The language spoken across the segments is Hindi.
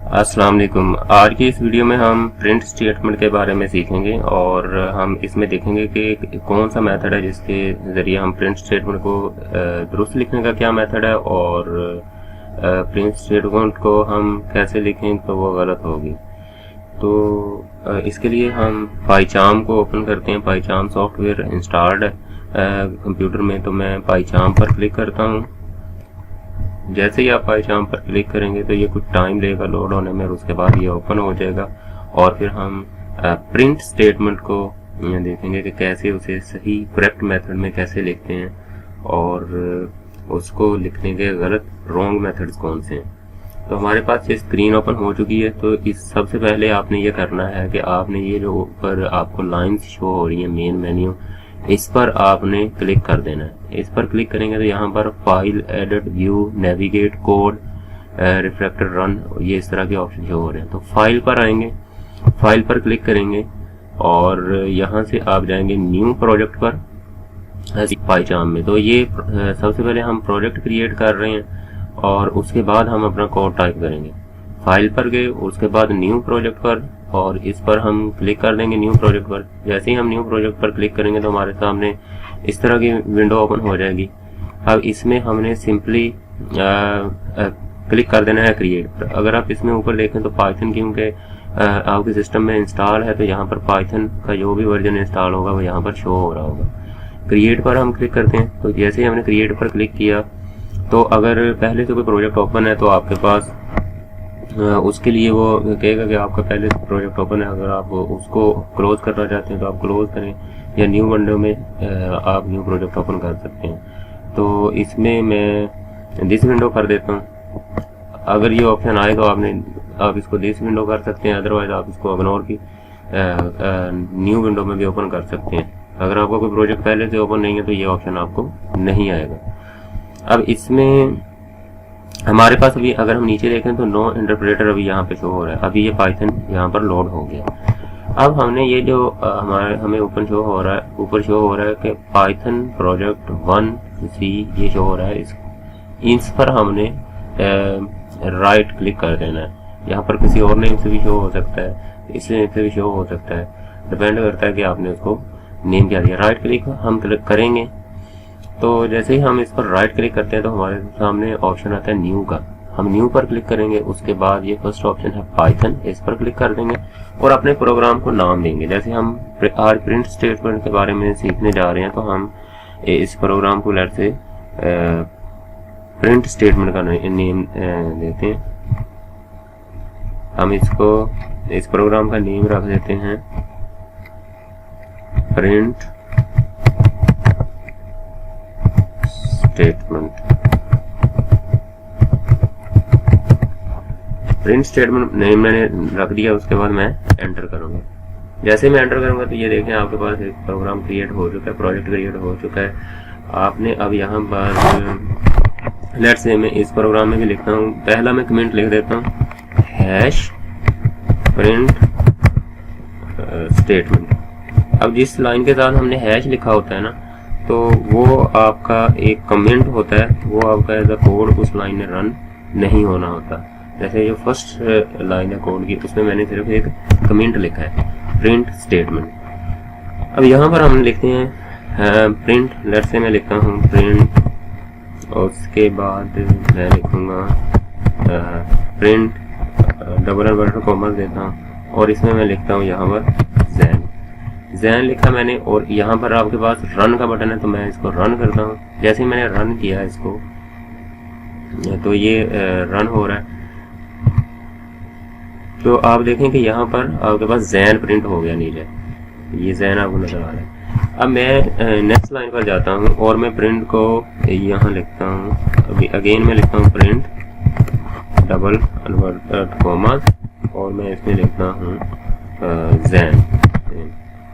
अस्सलाम वालेकुम। आज की इस वीडियो में हम प्रिंट स्टेटमेंट के बारे में सीखेंगे और हम इसमें देखेंगे कि कौन सा मेथड है जिसके ज़रिए हम प्रिंट स्टेटमेंट को दुरुस्त लिखने का क्या मेथड है और प्रिंट स्टेटमेंट को हम कैसे लिखें तो वो गलत होगी। तो इसके लिए हम पाईचार्म को ओपन करते हैं। पाईचार्म सॉफ्टवेयर इंस्टॉल्ड है कंप्यूटर में, तो मैं पाईचार्म पर क्लिक करता हूँ। जैसे ही आप पाईचार्म पर क्लिक करेंगे तो ये कुछ टाइम लेगा लोड होने में और उसके बाद ये ओपन हो जाएगा और फिर हम प्रिंट स्टेटमेंट को देखेंगे कि कैसे उसे सही करेक्ट मेथड में कैसे लिखते हैं और उसको लिखने के गलत रॉन्ग मेथड्स कौन से हैं। तो हमारे पास ये स्क्रीन ओपन हो चुकी है। तो इस सबसे पहले आपने ये करना है कि आपने ये जो ऊपर आपको लाइंस शो हो रही है मेन मेन्यू, इस पर आपने क्लिक कर देना है। इस पर क्लिक करेंगे तो यहाँ पर file, edit, view, navigate, code, refractor, run, ये इस तरह के ऑप्शन शो हो रहे हैं। तो फाइल पर आएंगे, फाइल पर क्लिक करेंगे और यहाँ से आप जाएंगे न्यू प्रोजेक्ट पर पाईचार्म में। तो ये सबसे पहले हम प्रोजेक्ट क्रिएट कर रहे हैं और उसके बाद हम अपना कोड टाइप करेंगे। फाइल पर गए, उसके बाद न्यू प्रोजेक्ट पर और इस पर हम क्लिक कर देंगे न्यू प्रोजेक्ट पर। जैसे ही हम न्यू प्रोजेक्ट पर क्लिक करेंगे तो हमारे सामने इस तरह की विंडो ओपन हो जाएगी। अब इसमें हमने सिंपली क्लिक कर देना है क्रिएट पर। अगर आप इसमें ऊपर देखें तो पाइथन, क्योंकि आपके सिस्टम में इंस्टॉल है तो यहाँ पर पाइथन का जो भी वर्जन इंस्टॉल होगा वो यहाँ पर शो हो रहा होगा। क्रिएट पर हम क्लिक करते हैं। तो जैसे ही हमने क्रिएट पर क्लिक किया तो अगर पहले से कोई प्रोजेक्ट ओपन है तो आपके पास उसके लिए वो कहेगा कि आपका पहले से प्रोजेक्ट ओपन है। अगर आप उसको क्लोज करना चाहते हैं तो आप क्लोज करें या न्यू विंडो में आप न्यू प्रोजेक्ट ओपन कर सकते हैं। तो इसमें मैं दिस विंडो कर देता हूँ। अगर ये ऑप्शन आए तो आप इसको दिस विंडो कर सकते हैं, अदरवाइज आप इसको इग्नोर की न्यू विंडो में भी ओपन कर सकते हैं। अगर आपका कोई प्रोजेक्ट पहले से ओपन नहीं है तो ये ऑप्शन आपको नहीं आएगा। अब इसमें हमारे पास अभी अगर हम नीचे देखें तो नो इंटरप्रेटर अभी यहाँ पे शो हो रहा है। अभी ये पाइथन यहाँ पर लोड हो गया। अब हमने ये जो हमें ऊपर शो हो रहा है कि पाइथन प्रोजेक्ट 1C ये शो हो रहा है। इस पर हमने राइट क्लिक कर देना है। यहाँ पर किसी और नेम से भी शो हो सकता है, इसी नेम से भी शो हो सकता है, डिपेंड करता है कि आपने उसको नेम क्या दिया। राइट क्लिक हम क्लिक करेंगे तो जैसे ही हम इस पर राइट क्लिक करते हैं तो हमारे सामने ऑप्शन आता है न्यू का। हम न्यू पर क्लिक करेंगे, उसके बाद ये फर्स्ट ऑप्शन है पाइथन, इस पर क्लिक कर देंगे और अपने प्रोग्राम को नाम देंगे। जैसे हम आज प्रिंट स्टेटमेंट के बारे में सीखने जा रहे हैं तो हम इस प्रोग्राम को लेट से प्रिंट स्टेटमेंट का नेम देते हैं। हम इस प्रोग्राम का नेम रख देते हैं print statement. Print statement name मैंने रख दिया। उसके बाद मैं एंटर करूंगा। जैसे मैं एंटर करूंगा तो ये देखें आपके पास एक प्रोग्राम क्रिएट हो चुका है, प्रोजेक्ट क्रिएट हो चुका है। आपने अब यहाँ पर लेट्स से मैं इस प्रोग्राम में भी लिखता हूँ। पहला मैं कमेंट लिख देता हूँ हैश प्रिंट स्टेटमेंट। अब जिस लाइन के साथ हमने हैश लिखा होता है ना, तो वो आपका एक कमेंट होता है, वो आपका एज अ कोड उस लाइन में रन नहीं होना होता। जैसे जो फर्स्ट लाइन है कोड की, उसमें मैंने सिर्फ एक कमेंट लिखा है प्रिंट स्टेटमेंट। अब यहाँ पर हम लिखते हैं प्रिंट, लेट्स से मैं लिखता हूँ प्रिंट और उसके बाद मैं लिखूँगा प्रिंट डबल इन्वर्टेड कॉमा देता हूँ और इसमें मैं लिखता हूँ यहाँ पर जैन लिखा मैंने और यहाँ पर आपके पास रन का बटन है तो मैं इसको रन करता हूँ। जैसे ही मैंने रन किया इसको तो ये रन हो रहा है। तो आप देखें कि यहाँ पर आपके पास जैन प्रिंट हो गया नीचे, ये जैन आपको नजर आ रहा है। अब मैं नेक्स्ट लाइन पर जाता हूँ और मैं प्रिंट को यहाँ लिखता हूँ। अभी अगेन मैं लिखता हूँ प्रिंट डबल इन्वर्टेड कॉमा और मैं इसमें लिखता हूँ जैन।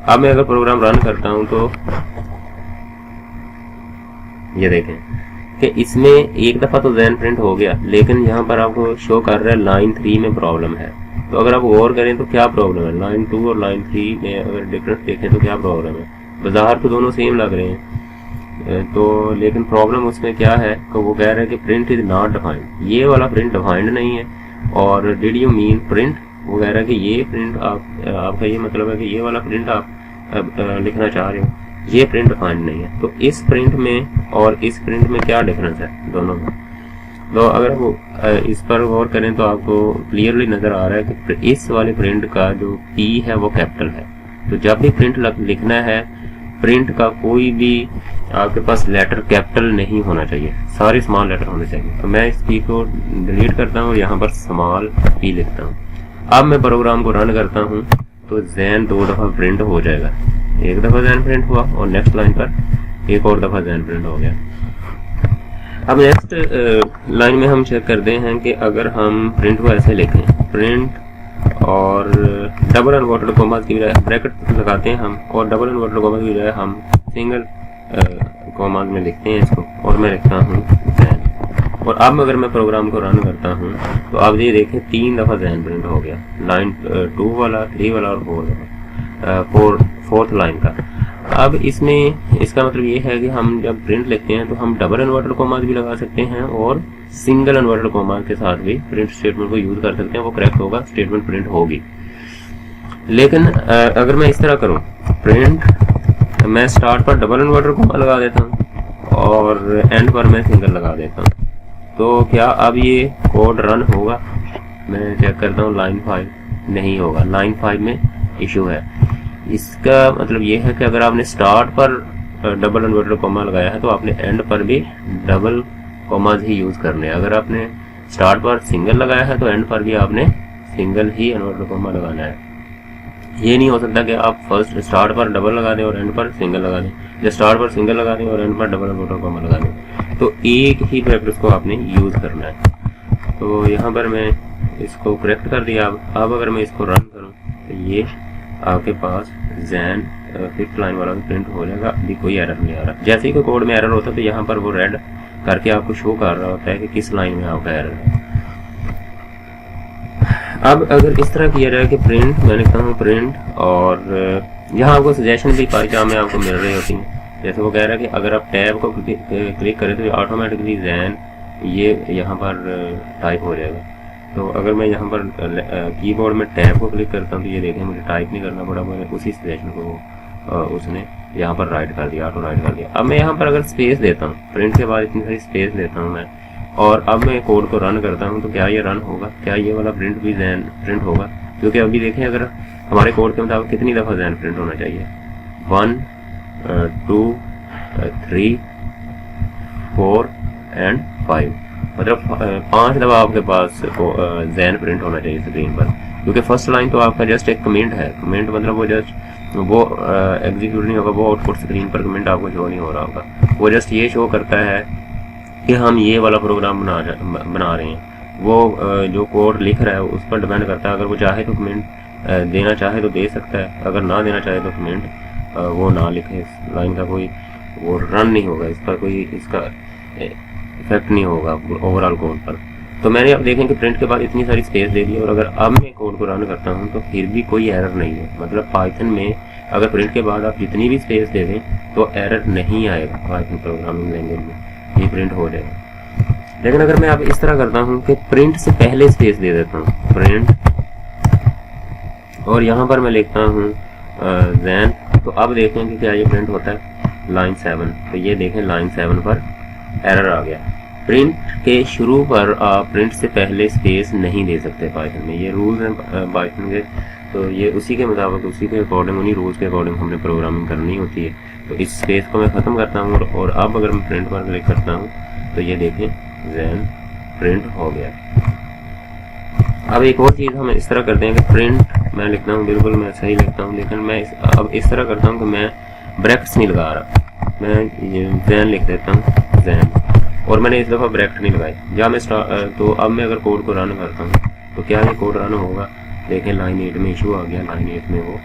अब मैं अगर प्रोग्राम रन करता हूं तो ये देखें कि इसमें एक दफा तो जैन प्रिंट हो गया, लेकिन यहाँ पर आपको शो कर रहा है लाइन 3 में प्रॉब्लम है। तो अगर आप गौर करें तो क्या प्रॉब्लम है, लाइन 2 और लाइन 3 में अगर डिफरेंस देखें तो क्या प्रॉब्लम है। बाजार तो दोनों सेम लग रहे हैं, तो लेकिन प्रॉब्लम उसमें क्या है कि वो कह रहा है कि प्रिंट इज नॉट डिफाइंड, ये वाला प्रिंट डिफाइंड नहीं है। और डिड यू मीन प्रिंट, वो कह रहा है कि ये प्रिंट आपका ये मतलब है कि ये वाला प्रिंट आप लिखना चाह रहे हो, ये प्रिंट डिफाइंड नहीं है। तो इस प्रिंट में और इस प्रिंट में क्या डिफरेंस है दोनों में? तो अगर वो इस पर गौर करें तो आपको क्लियरली नजर आ रहा है कि इस वाले प्रिंट का जो P है वो कैपिटल है। तो जब भी प्रिंट लिखना है, प्रिंट का कोई भी आपके पास लेटर कैपिटल नहीं होना चाहिए, सारे स्मॉल लेटर होने चाहिए। तो मैं इस P को डिलीट करता हूँ और यहाँ पर स्मॉल P लिखता हूँ। अब मैं प्रोग्राम को रन करता हूँ तो जैन 2 दफा प्रिंट हो जाएगा, एक दफा जैन प्रिंट हुआ और नेक्स्ट लाइन पर एक और दफा जैन प्रिंट हो गया। अब नेक्स्ट लाइन में हम चेक करते हैं कि अगर हम प्रिंट को ऐसे लिखें, प्रिंट और डबल इन्वर्टेड कॉमास की बजाय ब्रैकेट लगाते हैं हम, और डबल इन्वर्टेड कॉमास की बजाय हम सिंगल कॉमास में लिखते हैं इसको, और मैं लिखता हूँ जैन। और अब अगर मैं प्रोग्राम को रन करता हूँ तो अब ये देखें 3 दफा जैन प्रिंट हो गया, लाइन 2 वाला, 3 वाला और 4 दफा, फोर्थ लाइन का। अब इसमें इसका मतलब ये है कि हम जब प्रिंट लिखते हैं तो हम डबल इन्वर्टेड कॉमास भी लगा सकते हैं और सिंगल इन्वर्टेड कॉमास के साथ भी प्रिंट स्टेटमेंट को यूज कर सकते हैं, वो करेक्ट होगा, स्टेटमेंट प्रिंट होगी। लेकिन अगर मैं इस तरह करूं, प्रिंट मैं स्टार्ट पर डबल इन्वर्टेड कॉमा लगा देता हूं और एंड पर मैं सिंगल लगा देता हूं, तो क्या अब ये कोड रन होगा? मैं चेक करता हूँ, लाइन 5 नहीं होगा, लाइन 5 में इशू है। इसका मतलब ये है कि अगर आपने स्टार्ट पर डबल इन्वर्टेड कॉमा लगाया है तो आपने एंड पर भी डबल कॉमास ही यूज करने हैं। अगर आपने स्टार्ट पर सिंगल लगाया है तो एंड पर भी आपने सिंगल ही इन्वर्टेड कॉमा लगाना है। ये नहीं हो सकता कि आप फर्स्ट स्टार्ट पर डबल लगा दें और एंड पर सिंगल लगा दें, या स्टार्ट पर सिंगल लगा दें और एंड पर डबल इन्वर्टेड कॉमा लगा दें। तो एक ही प्रैक्टिस को आपने यूज करना है। तो यहाँ पर मैं इसको करेक्ट कर दिया। अब अगर मैं इसको रन करूँ तो ये आपके पास जैन 5th लाइन वाला प्रिंट हो जाएगा, अभी कोई एरर नहीं आ रहा। जैसे ही कोई कोड में एरर होता है तो यहाँ पर वो रेड करके आपको शो कर रहा होता है कि किस लाइन में आपका एरर है। अब अगर इस तरह किया जाए कि प्रिंट, मैं लिखता हूँ प्रिंट, और यहाँ आपको सजेशन भी पाइथन में आपको मिल रही होती है। जैसे वो कह रहा है कि अगर आप टैब को क्लिक करें तो ऑटोमेटिकली जैन ये यहाँ पर टाइप हो जाएगा। तो अगर मैं यहाँ पर कीबोर्ड में टैब को क्लिक करता हूँ तो ये देखें मुझे टाइप नहीं करना पड़ा, मैंने उसी सजेशन को उसने यहाँ पर राइट कर दिया, ऑटो राइट कर दिया। अब मैं यहाँ पर अगर स्पेस देता हूँ, प्रिंट के बाद इतनी सारी स्पेस देता हूँ मैं, और अब मैं कोड को रन करता हूँ तो क्या ये रन होगा? क्या ये वाला प्रिंट भी जैन प्रिंट होगा? क्योंकि अभी देखें अगर हमारे कोड के मुताबिक कितनी दफ़ा जैन प्रिंट होना चाहिए, 1 2 3 4 एंड 5, मतलब 5 दफ़ा आपके पास जैन प्रिंट होना चाहिए स्क्रीन पर। क्योंकि फर्स्ट लाइन तो आपका जस्ट एक कमेंट है, कमेंट मतलब वो जस्ट वो एग्जीक्यूट नहीं होगा, वो आउटपुट स्क्रीन पर कमेंट आपको शो नहीं हो रहा होगा, वो जस्ट ये शो करता है कि हम ये वाला प्रोग्राम बना रहे हैं। वो जो कोड लिख रहा है उस पर डिपेंड करता है। अगर वो चाहे तो कमेंट देना चाहे तो दे सकता है, अगर ना देना चाहे तो कमेंट वो ना लिखे, इस लाइन का कोई वो रन नहीं होगा, इसका कोई इसका इफेक्ट नहीं होगा ओवरऑल कोड पर। तो मैंने अब देखें कि प्रिंट के बाद इतनी सारी स्पेस दे दी, और अगर अब मैं कोड को रन करता हूं तो फिर भी कोई एरर नहीं है। मतलब पाइथन में अगर प्रिंट के बाद आप जितनी भी स्पेस दे दें तो एरर नहीं आएगा पाइथन प्रोग्रामिंग लैंग्वेज में, ये प्रिंट हो जाएगा। लेकिन अगर मैं अब इस तरह करता हूं कि प्रिंट से पहले स्पेस दे देता हूं, प्रिंट, और यहाँ पर मैं लिखता हूँ जैन, तो अब देखें कि क्या ये प्रिंट होता है लाइन 7। तो ये देखें लाइन 7 पर एरर आ गया। प्रिंट के शुरू पर आप प्रिंट से पहले स्पेस नहीं दे सकते पाइथन में, ये रूल्स हैं पाइथन के। तो ये उसी के मुताबिक, उसी के अकॉर्डिंग, उन्हीं रूल्स के अकॉर्डिंग हमने प्रोग्रामिंग करनी होती है। तो इस स्पेस को मैं ख़त्म करता हूँ, और अब अगर मैं प्रिंट पर क्लिक करता हूँ तो ये देखें जैन प्रिंट हो गया। अब एक और चीज़ हम इस तरह करते हैं कि प्रिंट मैं लिखता हूँ, बिल्कुल मैं सही लिखता हूँ, लेकिन मैं अब इस तरह करता हूँ कि मैं ब्रैकेट्स नहीं लगा रहा, मैं ये जैन लिख देता हूँ जैन, और मैंने इस दफ़ा ब्रैकेट नहीं लगाई। जहाँ मैं तो अब मैं अगर कोड को रन करता हूँ तो क्या ये कोड रन होगा? देखें लाइन 8 में इशू आ गया, लाइन 8 में वो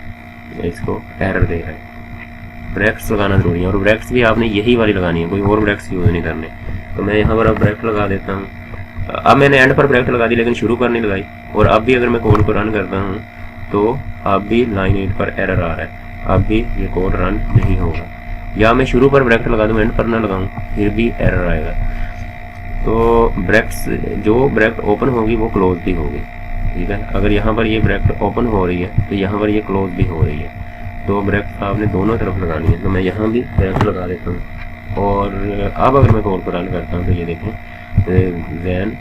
इसको एरर दे रहा है। ब्रैकेट्स लगाना जरूरी है, और ब्रैकेट्स भी आपने यही वाली लगानी है, कोई और ब्रैकेट्स यूज़ नहीं करने। तो मैं यहाँ पर अब ब्रैकेट लगा देता हूँ। अब मैंने एंड पर ब्रैकेट लगा दी लेकिन शुरू पर नहीं लगाई, और अब भी अगर मैं कोड को रन करता हूँ तो अब भी लाइन 8 पर एरर आ रहा है, अब भी ये कोड रन नहीं होगा। या मैं शुरू पर ब्रैकेट लगा दूँ, एंड पर ना लगाऊँ, फिर भी एरर आएगा। तो ब्रैकेट्स, जो ब्रैकेट ओपन होगी वो क्लोज भी होगी, ठीक है। अगर यहाँ पर ये ब्रैकेट ओपन हो रही है तो यहाँ पर ये क्लोज भी हो रही है, तो ब्रैकेट आपने दोनों तरफ लगानी है। तो मैं यहाँ भी ब्रैकेट लगा देता हूँ, और अब अगर मैं कोड को रन करता हूँ तो ये देखें ज़ैन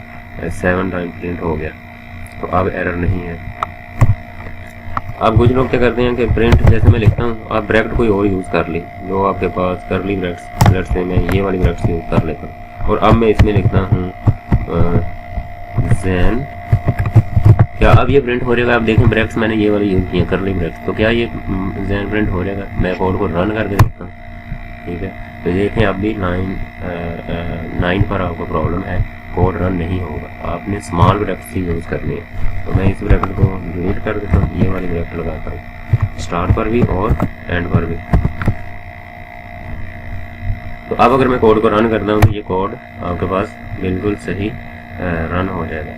7 टाइम प्रिंट हो गया, तो अब एरर नहीं है। अब कुछ लोग क्या करते हैं कि प्रिंट जैसे मैं लिखता हूँ, आप ब्रैकेट कोई और यूज़ कर ली, जो आपके पास करली ब्रैकेट्स से मैं ये वाली ब्रैकेट्स यूज़ कर लेता हूँ, और अब मैं इसमें लिखता हूँ ज़ैन। क्या अब ये प्रिंट हो रहेगा? आप देखें ब्रैकेट्स मैंने ये वाली यूज़ की है, करली ब्रैकेट्स, तो क्या ये ज़ैन प्रिंट हो रहेगा? मैं कोड को रन करके देखता हूँ, ठीक है। तो देखें अब भी 9 पर आपको प्रॉब्लम है, कोड रन नहीं होगा, आपने स्मॉल ब्रैकेट्स ही यूज़ करनी है। तो मैं इस ब्रैकेट को डिलीट कर देता हूँ, ये वाली ब्रैकेट लगाता हूँ स्टार्ट पर भी और एंड पर भी। तो अब अगर मैं कोड को रन करता हूँ तो ये कोड आपके पास बिल्कुल सही रन हो जाएगा।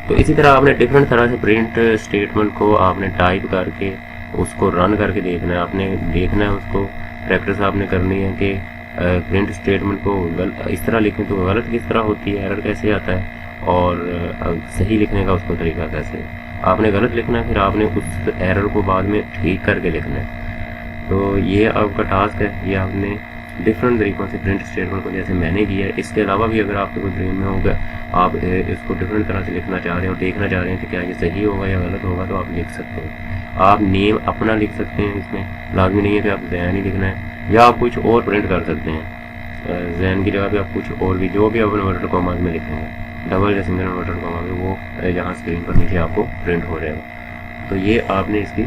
तो इसी तरह आपने डिफरेंट तरह से प्रिंट स्टेटमेंट को आपने टाइप करके उसको रन करके देखना है, आपने देखना है उसको, प्रैक्टिस आपने करनी है कि प्रिंट स्टेटमेंट को इस तरह लिखें तो गलत किस तरह होती है, एरर कैसे आता है, और सही लिखने का उसको तरीका कैसे है। आपने गलत लिखना है, फिर आपने उस एरर को बाद में ठीक करके लिखना है। तो ये आपका टास्क है, ये आपने डिफरेंट तरीक़ों से प्रिंट स्टेटमेंट को जैसे मैंने किया है, इसके अलावा भी अगर आपके कोई ब्रेन में होगा, आप इसको डिफरेंट तरह से लिखना चाह रहे हैं और देखना चाह रहे हैं कि क्या ये सही होगा या गलत होगा, तो आप लिख सकते हैं। आप नेम अपना लिख सकते हैं, इसमें लाजमी नहीं है कि आप ज़ैन ही लिखना है, या आप कुछ और प्रिंट कर सकते हैं। ज़ैन की जगह पे आप कुछ और भी, जो भी आप इन्वर्टर कॉमास में लिखेंगे, डबल या सिंगल इन्वर्टर कॉमा में, वो यहाँ स्क्रीन पर नीचे आपको प्रिंट हो जाएगा। तो ये आपने इसकी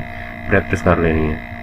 प्रैक्टिस कर लेनी है।